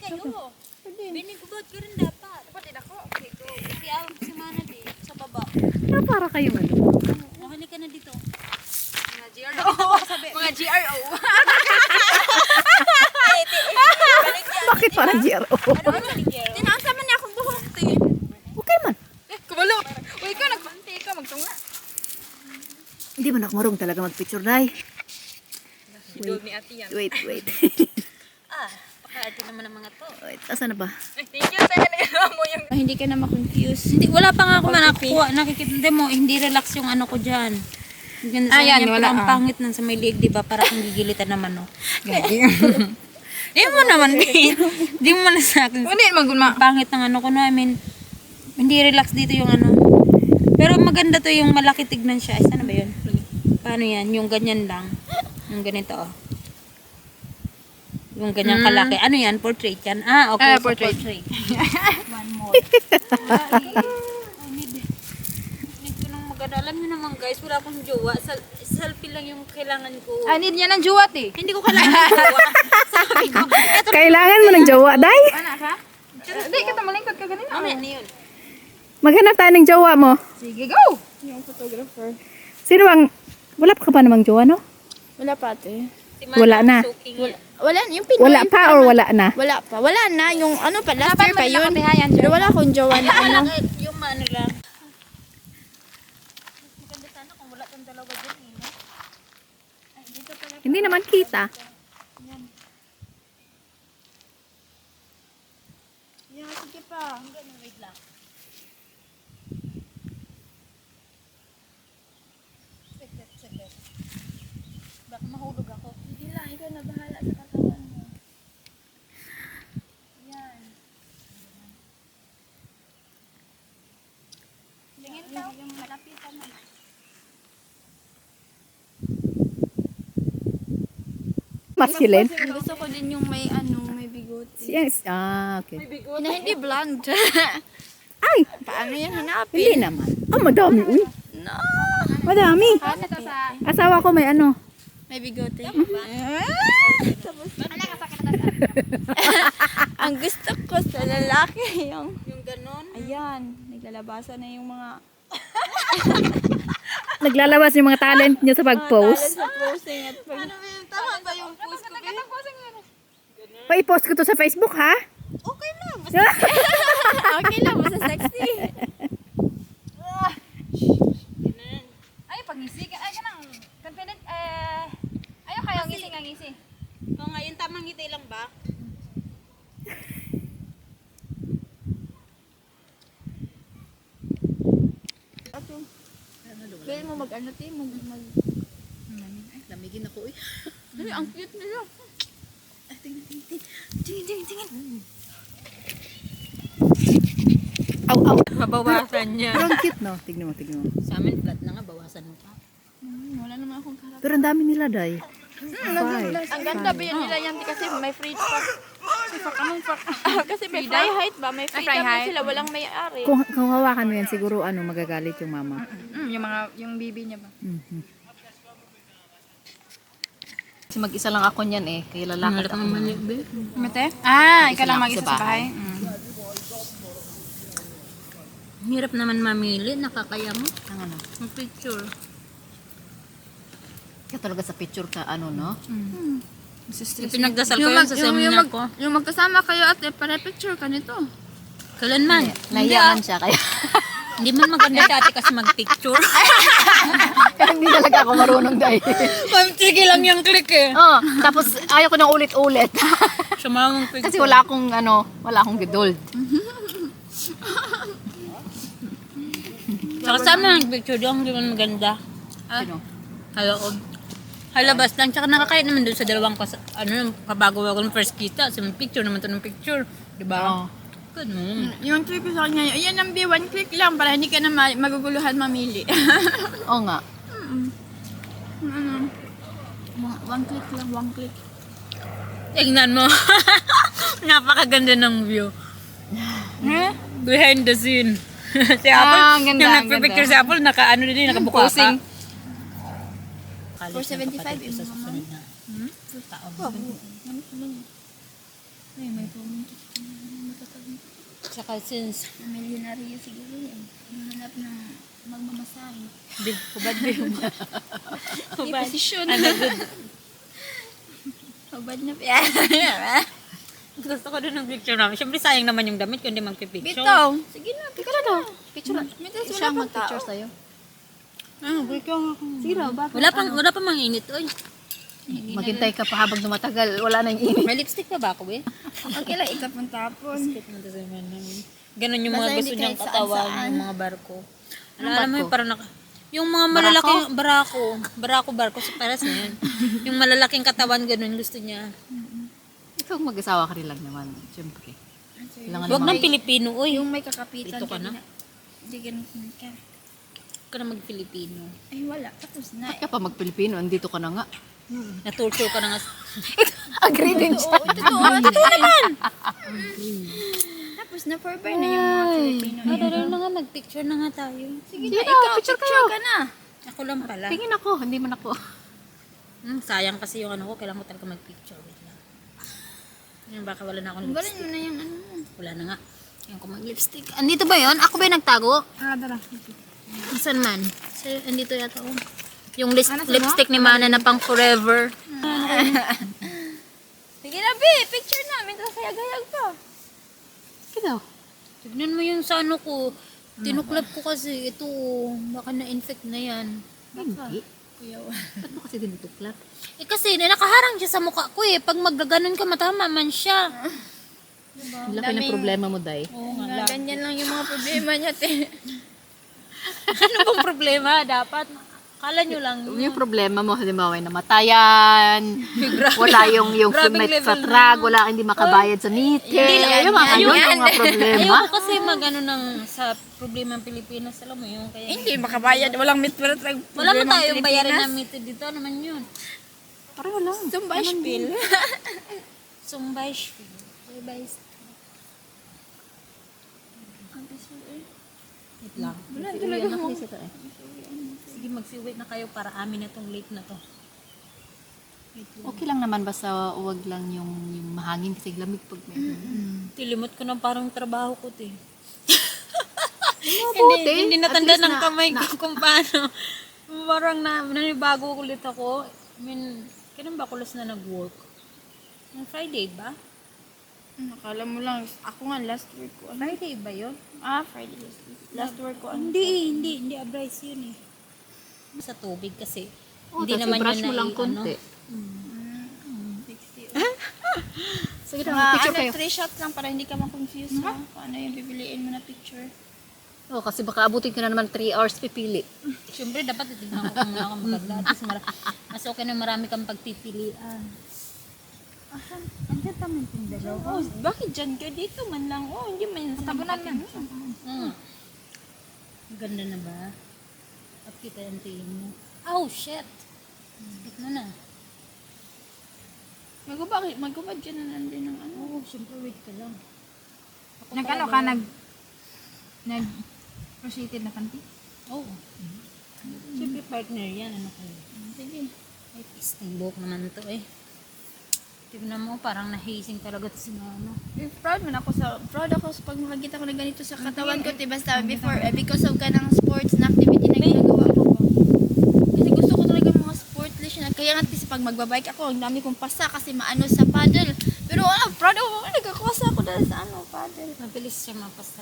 Oo. Binigubot ko rin dapat. Dapat din ako. Dito. Kasi awag si Mana di. Sa baba. Para kayong ano. Mahali ka na dito. Mga GRO. Mga GRO. Bakit parang GRO? Tinasa man niya akong buhok. Okay man. Kabalo. Uy, ikaw nagpanti ka. Magtunga. Hindi man ako marunong talaga magpicture, Day. Idol ni ate yan. Wait. Paka-arte naman ang mga to. Wait, asan na ba? Thank you sa mo yung... Hindi ka na ma-confuse. Hindi, wala pa nga ako manakuha. Nakikita mo, hindi relax yung ano ko dyan. Ganda sa Ayan, niya, wala, ang pangit nang sa may liig, di ba? Para kang gigilitan naman, no? Di mo naman, di mo man sa akin. Hindi magulma. Ang pangit ng ano ko, no? I mean, hindi relax dito yung ano. Pero maganda to yung malaki tignan siya. Ay, sana ba yun? Paano yan? Yung ganyan lang. Yung ganito, oh. Yung ganyang kalaki. Ano yan? Portrait yan? Ah, okay. Portrait. One more. I need ko nang maganda. Alam niyo naman guys, wala akong jowa. Selfie lang yung kailangan ko. Need niya ng juwat eh. Hindi ko kailangan ng jowa. Sabi ko. Eto, Kailangan mo ng jowa, Day. Ano ka? Hindi, kita malingkod ka ganun. mamaya na yun. Maghanap tayo ng jowa mo. Sige, go! Yung photographer. Sino bang... Wala pa ka pa namang jowa, no? Wala pa ate. Si Mana, Wala na. suking yan. Wala, yung Pinoy. Wala pa or wala na? Wala pa. Wala na. Yung ano pa, last year pa yun. Pero wala akong jowa na Wala ano. yung ano lang. Maganda sana kung wala kang dalawa dyan eh. No? Ay, dito pala. Hindi naman kita. Yeah, sige pa. Wait lang. Saglit. Baka mahulog ako. Hindi lang, ikaw na bahala sa katawan mo. Yan. Tingin ka, yung malapitan mo. Masculine? Gusto ko din yung may ano, may bigote. Okay. Na hindi blonde. Ay, Paano yan hindi hanapin? naman. Madami. Uy, No. madami. Ano to sa Asawa ko may ano. may bigote? Ang gusto ko sa lalaki yung Yung ganon. ayan, naglalabasan na yung mga Naglalabas yung mga talent niya sa pag-post. talent sa posing at pag Tama ba yung post ko? Pa-post ko to sa Facebook, ha? Okay lang. okay lang, basta sexy. Ay, pag-ngisi ka. Ay, kanang confident. Ayaw kayo ngisi nga ngisi. Oo nga, yung tamang ngiti lang ba? Kaya mo mag-ano ti, mag Lamigin ako, eh. Ay, ang cute nila. Tingin. Aw. Mabawasan niya. Pero ang cute, no? Tignan mo. Sa amin, flat na nga. Bawasan mo pa. Wala naman akong karap. Pero ang dami nila, Day. Five. Ang ganda ba yun nila yan kasi may free pa. Kasi may fly height ba? May free pa sila, walang may-ari. Kung hawakan mo yan, siguro magagalit yung mama. Yung bibi niya ba? Kasi mag-isa lang ako niyan eh. Kaya lalakad ako. Mate? Ah, ikaw lang ako mag-isa sa sa bahay. Hirap naman mamili. Nakakaya mo. Ang ano? Ang picture. Kaya talaga sa picture ka, ano, no? Yung pinagdasal ko yun sa seminar ko. Yung magkasama kayo at pare-picture ka nito. Kailanman. Nahiyaman siya, kaya Hindi man maganda dati kasi mag-picture. hindi talaga ako marunong dahil. Sige lang yung click eh. Oh, tapos ayaw ko nang ulit-ulit. Sumamang picture. Kasi wala akong geduld. Saka sama ng picture doon, hindi man maganda. Sino? Haloob. Halabas lang. Tsaka nakakaya naman doon sa dalawang kabago ako ng first kita. Sa picture naman to ng picture. Diba? Oo. Ganun. Yung trip ko sa kanya, yan ang one click lang para hindi ka na maguguluhan mamili. Oo nga. One click lang, one click. Tingnan mo. Napakaganda ng view. Behind the scene. Si Apple, ang ganda, yung ang nagpipicture si Apple, naka-ano din, nakabuka Posing. ka. 475 sa susunod na. Taon. Ay, may pumunta. Saka since, Milyonaryo siguro yan. Hanap ng magmamasahe. hubad. Hubad. Posisyon. Ano, good. Hubad na Gusto ko doon ng picture namin. Siyempre sayang naman yung damit kung hindi magpipicture. Bitaw. Sige na, picture na. Picture na. Mitas, Siya wala pang mag-picture tao. sa'yo. Sige raw, wala pa mang init, oy. Maghintay ka pa habang tumatagal. Wala na yung init. May lipstick pa ba ako, eh? Okay lang, ikapang tapon. Ganon yung mga Basta gusto hindi niyang kahit katawan, saan-saan. yung mga barko. Anong Alam mo barko? yung parang yung mga malalaking barako sa paras na yan. Yung malalaking katawan, ganun gusto niya. Ikaw mag-asawa ka rin lang naman. Siyempre. Kailangan Huwag naman. ng Pilipino, uy. Yung may kakapitan Dito ka na? Hindi ganun ka. Huwag ka na mag-Pilipino. Ay, wala. Tapos na. Ba't ka pa mag-Pilipino? Andito ka na nga. Naturture ka na nga. Agree din siya. Totoo naman. Tapos na forever na yung mga Pilipino. Dalo na nga, mag-picture na nga tayo. Sige na, ikaw, picture ka na. Ako lang pala. Tingin ako. Hindi man ako. Sayang kasi yung ano ko, kailangan ko talaga mag-picture. Wait lang. Yung baka wala na akong Balin lipstick. mo na yung ano mo. Wala na nga. Kailangan ko mag-lipstick. Andito ba yun? Ako ba yung nagtago? Dala. Saan man? Andito yata ako. Yung lipstick ni Mana na pang forever. Sige na, be. Picture namin. Tapos hayag-hayag pa. Ikaw. Tignan mo yung sa ano ko. Tinuklap ko kasi. Ito, baka na-infect na yan. Hindi. Ba't mo kasi tinutuklap? Eh kasi, nakaharang siya sa mukha ko eh. Pag magaganon ka, matama man siya. Ang laki ng problema mo, Day. Oo nga, Ganyan lang yung mga problema niya, te. ano bang problema? Dapat, kala nyo lang. Yung problema mo, halimbawa, ay namatayan, wala yung Grabing sumet sa level truck, wala hindi makabayad sa meeting. Yung mga ganun, yung mga problema. Ayoko kasi magano ng sa problema ng Pilipinas. Alam mo yun. Kaya, Hindi, makabayad. Walang mitwara. wala man tayong bayarin na meter dito. Ano naman yun? Pareho lang. Sumbashville. Sumbaish. Wait lang. Wala talaga mo. Sige, magsiwait na kayo para amin na tong late na to. Okay lang naman basta wag lang yung mahangin kasi lamig pag may Tilimot ko ng parang trabaho ko, te. Mabuti. Hindi At natanda least ng kamay ko kung paano. Parang nanibago ulit ako. I mean, kailan ba ako last na nag-work? Yung Friday ba? Nakala mo lang. Ako nga, last week ko. Friday ba yun? Friday last week. Last work ko. Hindi abrise yun eh. Sa tubig kasi. Oh, Hindi tapos naman i-brush yun mo lang ano. konti. 60. Sige na, picture kayo. 3 shots lang para hindi ka ma-confuse ha? Kung ano yung pipiliin mo na picture. Oh, kasi baka abutin ka na naman 3 hours pipili. Siyempre, dapat titignan ko kung mga maganda. At least mas okay na marami kang pagpipilian. Andiyan naman yung dalawa. Oh, bakit dyan ka? Dito man lang. Oh, hindi man yung tabunan man. Ganda na ba? At kita yung tingin mo. Oh, shit! Sakit mo na. Magubad ka na nandun ng ano. Oh, siyempre, wait ka lang. Nag-ano ka, nag-proceeded na kanti? Oo. Siyempre, partner yan. Ano kayo? Sige. Ay, pisting buhok naman to eh. Tignan mo, parang nahasing talaga to si Mama. Proud ako sa pag makakita ko na ganito sa katawan ko. Basta because of ka ng sports na activity na ginagawa ko. Kasi gusto ko talaga mga sportless na. Kaya nga kasi pag magbabike ako, ang dami kong pasa kasi maano sa paddle. Pero proud ako, nagkakasa ako dahil sa paddle. Mabilis siya mapasa.